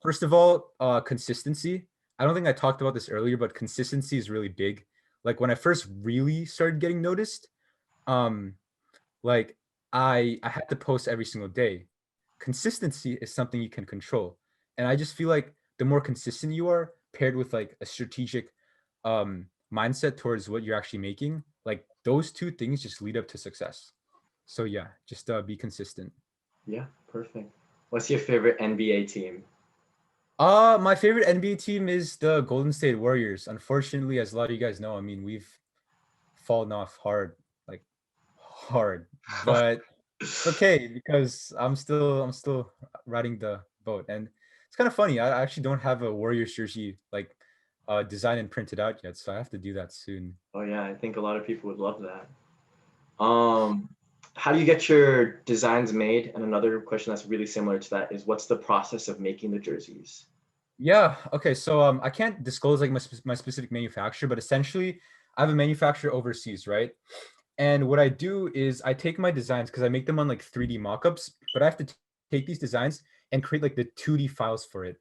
First of all, consistency. I don't think I talked about this earlier, but consistency is really big. Like when I first really started getting noticed, um, like I had to post every single day. Consistency is something you can control. And I just feel like the more consistent you are, paired with like a strategic mindset towards what you're actually making, like those two things just lead up to success. So yeah, just be consistent. Yeah, perfect. What's your favorite NBA team? My favorite NBA team is the Golden State Warriors. Unfortunately, as a lot of you guys know, I mean, we've fallen off hard, like hard. But it's okay because I'm still riding the boat. And it's kind of funny. I actually don't have a Warriors jersey like designed and printed out yet, so I have to do that soon. Oh yeah, I think a lot of people would love that. Um, how do you get your designs made? And another question that's really similar to that is what's the process of making the jerseys? Yeah. Okay. So I can't disclose like my specific manufacturer, but essentially I have a manufacturer overseas, right? And what I do is I take my designs because I make them on like 3D mockups, but I have to take these designs and create like the 2D files for it.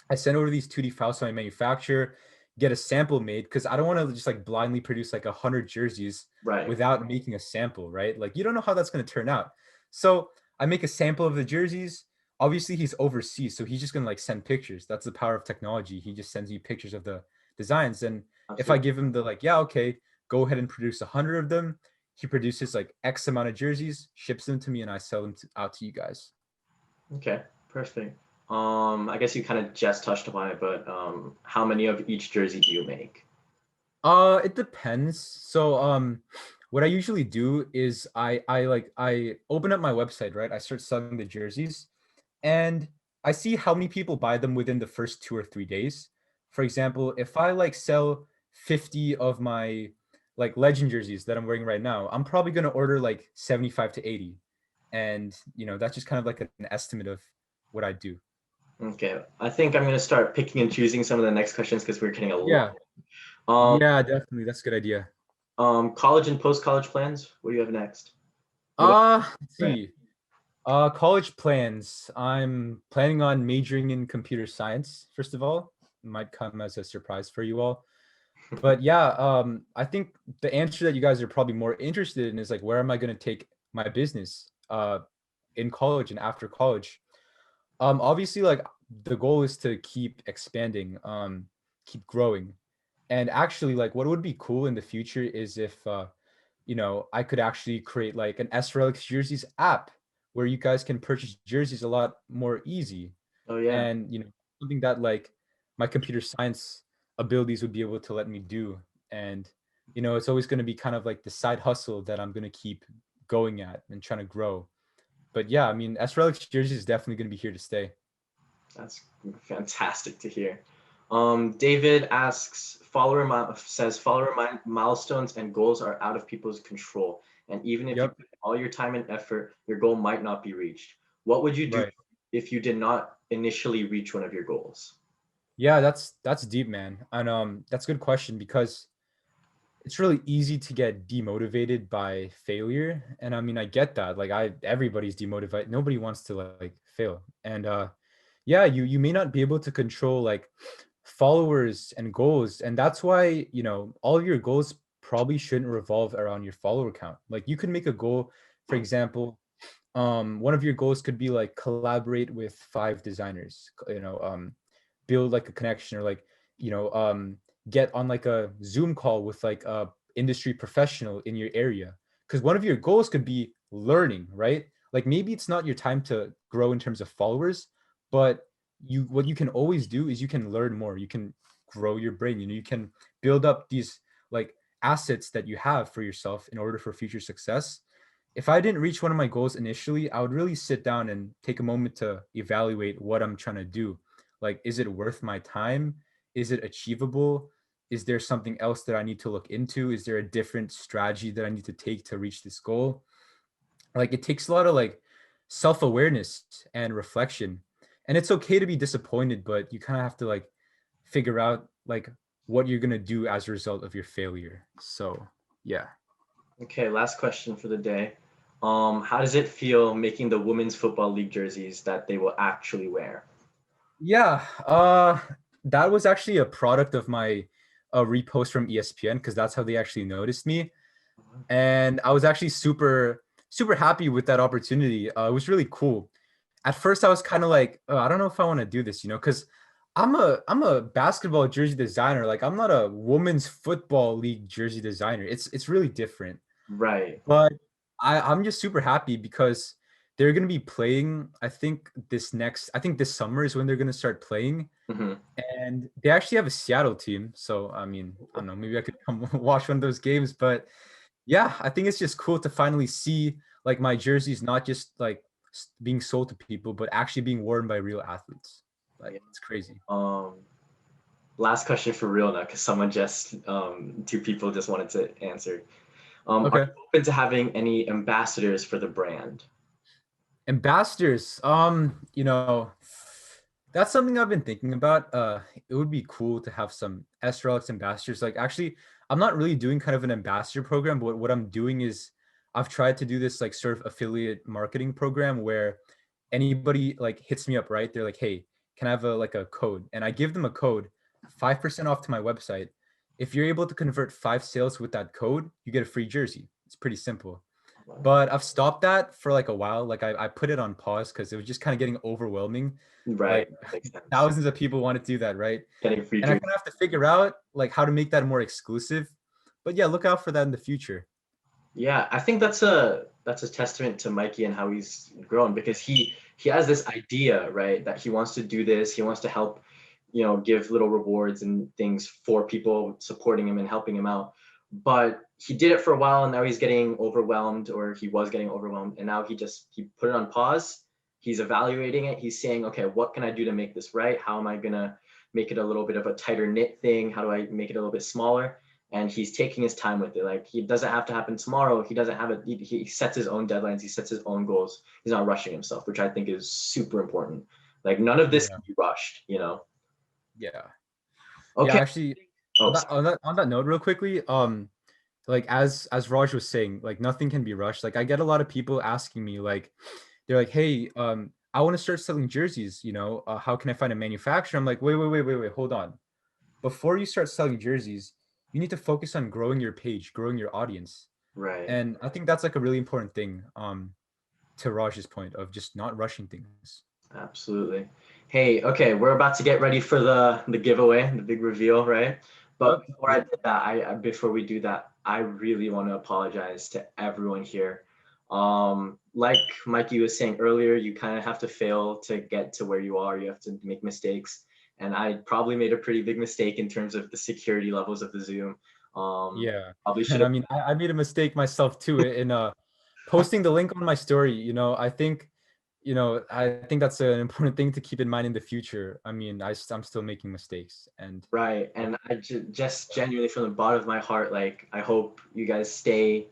I send over these 2D files to my manufacturer, get a sample made because I don't want to just like blindly produce like 100 jerseys Right. without making a sample, right? Like you don't know how that's going to turn out. So I make a sample of the jerseys. Obviously, he's overseas, so he's just going to like send pictures. That's the power of technology. He just sends you pictures of the designs. And if I Absolutely. give him the like, yeah, okay, go ahead and produce 100 of them, he produces like X amount of jerseys, ships them to me, and I sell them out to you guys. Okay, perfect. I guess you kind of just touched upon it, but how many of each jersey do you make? It depends. So, what I usually do is I open up my website, right? I start selling the jerseys, and I see how many people buy them within the first 2 or 3 days. For example, if I like sell 50 of my like legend jerseys that I'm wearing right now, I'm probably going to order like 75 to 80. And, that's just kind of like an estimate of what I do. Okay, I think I'm gonna start picking and choosing some of the next questions because we're getting a lot. Yeah. Yeah, definitely. That's a good idea. College and post-college plans. What do you have next? What Let's see. College plans. I'm planning on majoring in computer science, first of all. It might come as a surprise for you all. But yeah, I think the answer that you guys are probably more interested in is like, where am I going to take my business in college and after college? Obviously, like the goal is to keep expanding, keep growing. And actually, like what would be cool in the future is if I could actually create like an SRELIX jerseys app where you guys can purchase jerseys a lot more easy. Oh yeah. And something that like my computer science abilities would be able to let me do. And it's always going to be kind of like the side hustle that I'm going to keep going at and trying to grow. But yeah, I mean, SRELIX jerseys is definitely going to be here to stay. That's fantastic to hear. David asks, milestones and goals are out of people's control. And even if you Yep. put all your time and effort, your goal might not be reached. What would you do Right. if you did not initially reach one of your goals? Yeah, that's deep, man. And that's a good question because it's really easy to get demotivated by failure. And I mean, I get that. Like everybody's demotivated. Nobody wants to like fail. And yeah, you may not be able to control like followers and goals. And that's why, all of your goals probably shouldn't revolve around your follower count. Like you could make a goal, for example, one of your goals could be like collaborate with 5 designers, build like a connection or like, get on like a Zoom call with like a industry professional in your area. Because one of your goals could be learning, right? Like maybe it's not your time to grow in terms of followers, but what you can always do is you can learn more. You can grow your brain. You can build up these like assets that you have for yourself in order for future success. If I didn't reach one of my goals initially, I would really sit down and take a moment to evaluate what I'm trying to do. Like, is it worth my time? Is it achievable? Is there something else that I need to look into? Is there a different strategy that I need to take to reach this goal? Like, it takes a lot of like self-awareness and reflection. And it's okay to be disappointed, but you kind of have to like figure out like what you're going to do as a result of your failure. So, yeah. Okay, last question for the day. How does it feel making the women's football league jerseys that they will actually wear? Yeah, that was actually a product of my repost from ESPN because that's how they actually noticed me, and I was actually super happy with that opportunity. It was really cool. At first, I was kind of like, I don't know if I want to do this, because I'm a basketball jersey designer. Like, I'm not a women's football league jersey designer. It's really different. Right. But I'm just super happy because they're going to be playing. I think this summer is when they're going to start playing. Hmm. And they actually have a Seattle team. So, I mean, I don't know, maybe I could come watch one of those games. But yeah, I think it's just cool to finally see like my jerseys not just like being sold to people, but actually being worn by real athletes. Like, Yeah. it's crazy. Um, Last question for real now, because someone just 2 people just wanted to answer. Are Okay. you open to having any ambassadors for the brand? Ambassadors. That's something I've been thinking about. It would be cool to have some SRELIX ambassadors. Like actually, I'm not really doing kind of an ambassador program, but what I'm doing is I've tried to do this like sort of affiliate marketing program where anybody like hits me up, right? They're like, hey, can I have a code? And I give them a code, 5% off to my website. If you're able to convert 5 sales with that code, you get a free jersey. It's pretty simple. But I've stopped that for like a while. Like I put it on pause because it was just kind of getting overwhelming. Right, Like that makes sense. thousands of people want to do that, right? Getting free And I drinks. kind of have to figure out like how to make that more exclusive. But yeah, look out for that in the future. Yeah, I think that's a testament to Mikey and how he's grown because he has this idea, right, that he wants to do this. He wants to help, give little rewards and things for people supporting him and helping him out. But he did it for a while and now he's getting overwhelmed, or he was getting overwhelmed, and now he put it on pause. He's evaluating it. He's saying, okay, what can I do to make this right? How am I gonna make it a little bit of a tighter knit thing? How do I make it a little bit smaller? and he's taking his time with it. Like, he doesn't have to happen tomorrow. He doesn't have it. He sets his own deadlines. He sets his own goals. He's not rushing himself, which I think is super important. Like, none of this Yeah. can be rushed, you know? Yeah. Yeah, Okay. actually, Oh, on that note, real quickly, like as Raj was saying, like nothing can be rushed. Like I get a lot of people asking me, like, they're like, hey, I want to start selling jerseys, you know, how can I find a manufacturer? I'm like, wait, hold on. Before you start selling jerseys, you need to focus on growing your page, growing your audience. right. And I think that's like a really important thing, to Raj's point of just not rushing things. Absolutely. Hey, okay, we're about to get ready for the giveaway, the big reveal, right? But before I Yep. did that, before we do that, I really want to apologize to everyone here. Like Mikey was saying earlier, you kind of have to fail to get to where you are. You have to make mistakes, and I probably made a pretty big mistake in terms of the security levels of the Zoom. Yeah. Probably should And I have. mean, I made a mistake myself too in posting the link on my story. You know, I think, I think that's an important thing to keep in mind in the future. I mean, I'm still making mistakes, and Right. And I just genuinely from the bottom of my heart, like, I hope you guys stay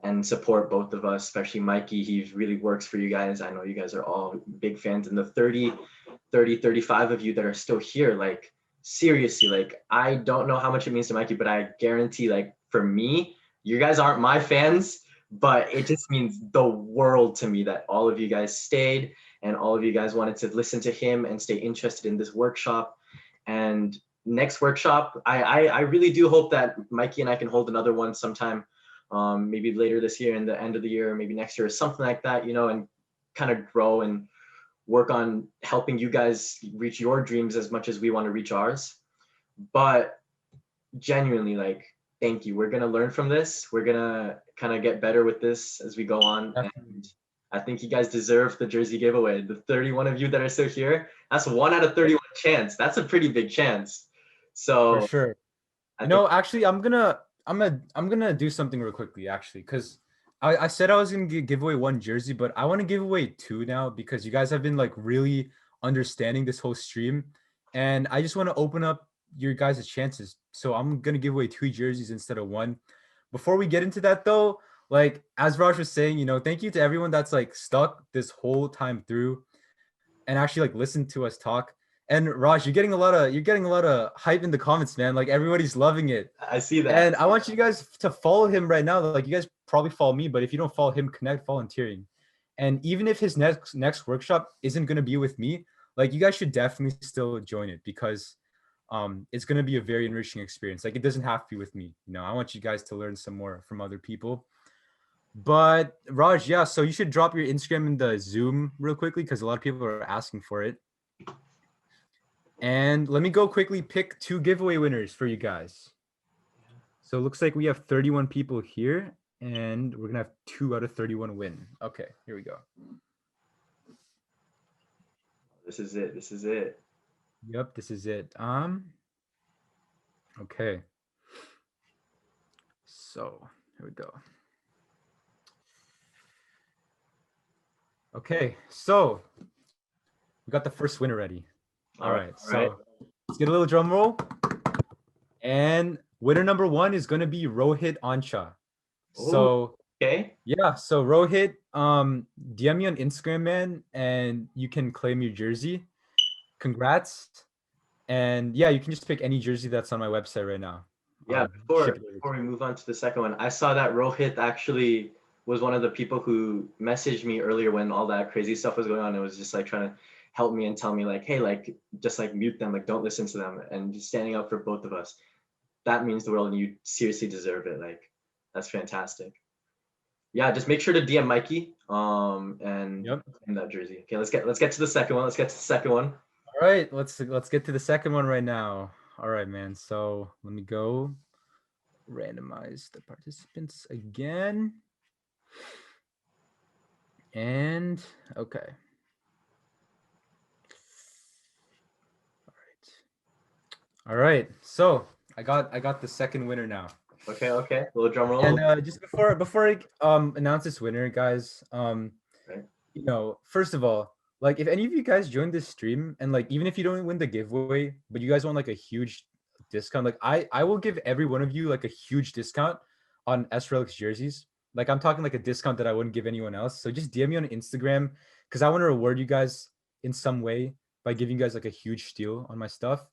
and support both of us, especially Mikey. He really works for you guys. I know you guys are all big fans. And the 35 of you that are still here, like, seriously, like, I don't know how much it means to Mikey, but I guarantee, like, for me, you guys aren't my fans, but it just means the world to me that all of you guys stayed and all of you guys wanted to listen to him and stay interested in this workshop. And next workshop, I really do hope that Mikey and I can hold another one sometime, maybe later this year, in the end of the year, or maybe next year, or something like that, you know, and kind of grow and work on helping you guys reach your dreams as much as we want to reach ours. But genuinely, like, thank you. We're gonna learn from this. We're gonna kind of get better with this as we go on. definitely, And I think you guys deserve the jersey giveaway. The 31 of you that are still here, that's 1 out of 31 chance. That's a pretty big chance. for So sure. I think, Actually, I'm gonna do something real quickly, actually, because I said I was gonna give away one jersey, but I want to give away two now because you guys have been like really understanding this whole stream, and I just want to open up your guys' chances. So I'm gonna give away two jerseys instead of one. Before we get into that though, like as Raj was saying, thank you to everyone that's like stuck this whole time through and actually like listen to us talk. And Raj, you're getting a lot of hype in the comments, man. Like everybody's loving it. I see that. And I want you guys to follow him right now. Like you guys probably follow me, but if you don't follow him, connect volunteering. And even if his next workshop isn't gonna be with me, like you guys should definitely still join it because it's gonna be a very enriching experience. Like it doesn't have to be with me. I want you guys to learn some more from other people. But Raj, yeah, so you should drop your Instagram in the Zoom real quickly because a lot of people are asking for it. And let me go quickly pick two giveaway winners for you guys. So it looks like we have 31 people here, and we're gonna have 2 out of 31 win. Okay, here we go. This is it. This is it. Yep, this is it. Okay. So here we go. Okay, so we got the first winner ready. All right, so let's get a little drum roll. And winner number 1 is gonna be Rohit Ancha. So Okay. yeah, so Rohit, DM me on Instagram, man, and you can claim your jersey. Congrats. And yeah, you can just pick any jersey that's on my website right now. Yeah, Ship it over before to we you. move on to the second one, I saw that Rohit actually was one of the people who messaged me earlier when all that crazy stuff was going on. It was just like trying to help me and tell me like, hey, like, just like mute them, like don't listen to them, and just standing up for both of us. That means the world, and you seriously deserve it. Like, that's fantastic. Yeah, just make sure to DM Mikey, and Yep. in that jersey. Okay, let's get to the second one. Let's get to the second one. All right, let's get to the second one right now. All right, man. So let me go randomize the participants again. And okay. All right. So I got the second winner now. Okay, a little drum roll. And just before I announce this winner, guys, Right. first of all, like if any of you guys joined this stream and like even if you don't win the giveaway, but you guys want like a huge discount. Like I will give every one of you like a huge discount on SRELIX jerseys. Like I'm talking like a discount that I wouldn't give anyone else. So just DM me on Instagram because I want to reward you guys in some way by giving you guys like a huge steal on my stuff.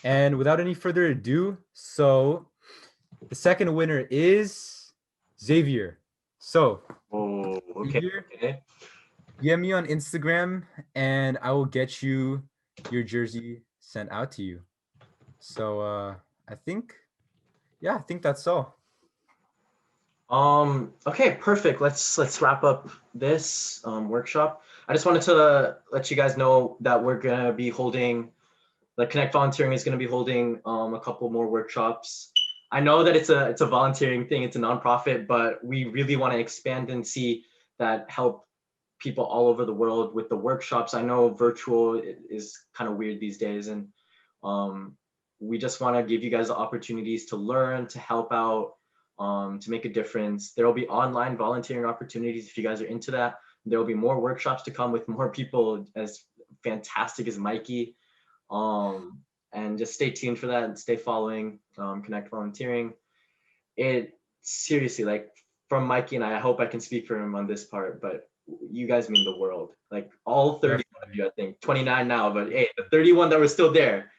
And without any further ado, so the second winner is Xavier. So Oh, okay. Xavier, Okay. DM me on Instagram and I will get you your jersey sent out to you. So I think that's all. Okay, perfect. Let's wrap up this workshop. I just wanted to let you guys know that we're gonna be holding, like Connect Volunteering is gonna be holding a couple more workshops. I know that it's a volunteering thing, it's a nonprofit, but we really want to expand and see that help people all over the world with the workshops. I know virtual is kind of weird these days, and we just want to give you guys the opportunities to learn, to help out, to make a difference. There will be online volunteering opportunities if you guys are into that. There will be more workshops to come with more people as fantastic as Mikey. And just stay tuned for that and stay following Connect Volunteering. It seriously, like from Mikey and I hope I can speak for him on this part, but you guys mean the world. Like all 31 of you, I think 29 now, but hey, the 31 that were still there.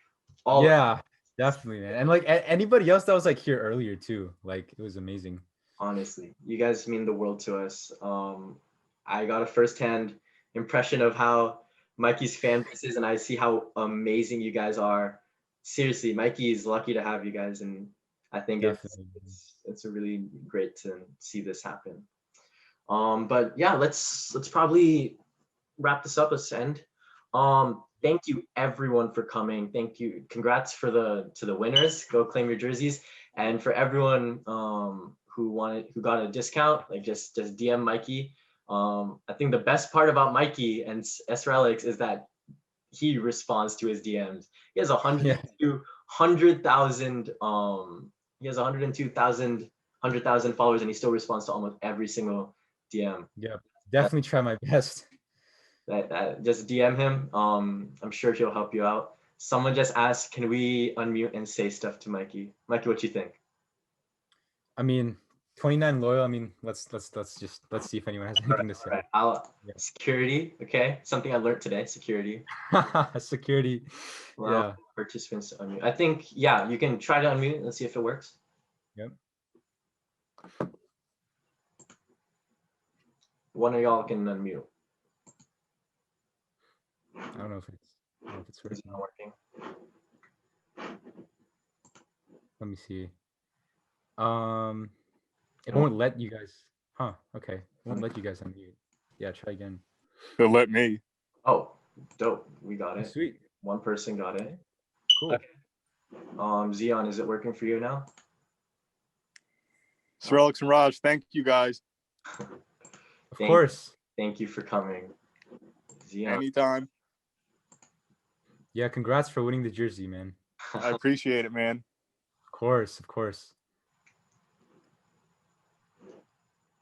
All yeah, definitely, man. And like anybody else that was like here earlier too, like it was amazing. Honestly, you guys mean the world to us. I got a firsthand impression of how Mikey's fan base is, and I see how amazing you guys are. Seriously, Mikey is lucky to have you guys, and I think it's really great to see this happen. But yeah, let's probably wrap this up. Let's end. Thank you everyone for coming. Thank you. Congrats for to the winners. Go claim your jerseys. And for everyone who got a discount, like just DM Mikey. I think the best part about Mikey and SRELIX is that he responds to his DMs. He has 100,000 he has 100,000 followers, and he still responds to almost every single DM. Yeah, definitely try my best. Just DM him. I'm sure he'll help you out. Someone just asked, can we unmute and say stuff to Mikey? Mikey, what you think? I mean, 29 loyal. I mean, let's see if anyone has anything to say. Right. Security, okay. Something I learned today. Security. Security. Well, yeah. Participants to unmute. I think yeah, you can try to unmute and see if it works. Yep. One of y'all can unmute. I don't know if it's working. It's not working. Let me see. It won't let you guys. Huh? Okay. It won't let you guys unmute. Yeah, try again. It'll let me. Oh, dope. We got it. Sweet. One person got it. Cool. Okay. Zion, is it working for you now? SRELIX and Raj, thank you guys. Of course. Thank you for coming. Zion. Anytime. Yeah, congrats for winning the jersey, man. I appreciate it, man. Of course.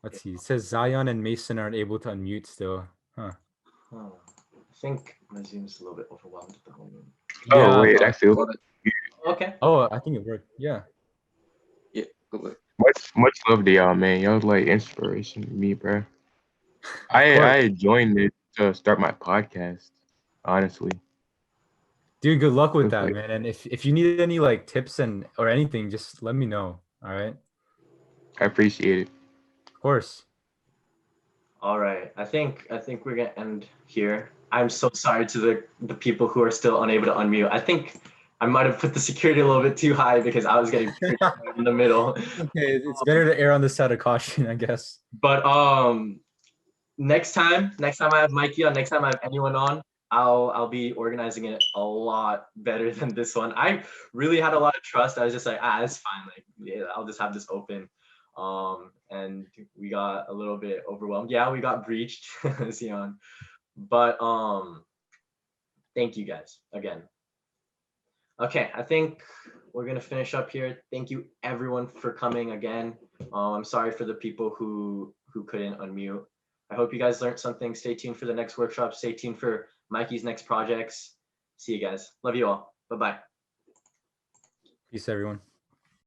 Let's see. It says Zion and Mason aren't able to unmute still. Huh. I think my Zoom's a little bit overwhelmed at the moment. Oh, wait, I feel okay. Oh, I think it worked. Yeah. Yeah. Much love to y'all, man. Y'all like inspiration to me, bro. I joined it to start my podcast, honestly. Dude, good luck with that, man. And if you need any like tips or anything, just let me know. All right. I appreciate it. Of course. All right. I think we're gonna end here. I'm so sorry to the people who are still unable to unmute. I think I might have put the security a little bit too high because I was getting in the middle. Okay, it's better to err on the side of caution, I guess. But next time I have Mikey on, next time I have anyone on, I'll be organizing it a lot better than this one. I really had a lot of trust. I was just like, it's fine. Like, yeah, I'll just have this open. And we got a little bit overwhelmed. Yeah, we got breached, Zion. But thank you guys again. Okay, I think we're gonna finish up here. Thank you everyone for coming again. I'm sorry for the people who couldn't unmute. I hope you guys learned something. Stay tuned for the next workshop. Stay tuned for Mikey's next projects. See you guys. Love you all. Bye-bye. Peace, everyone.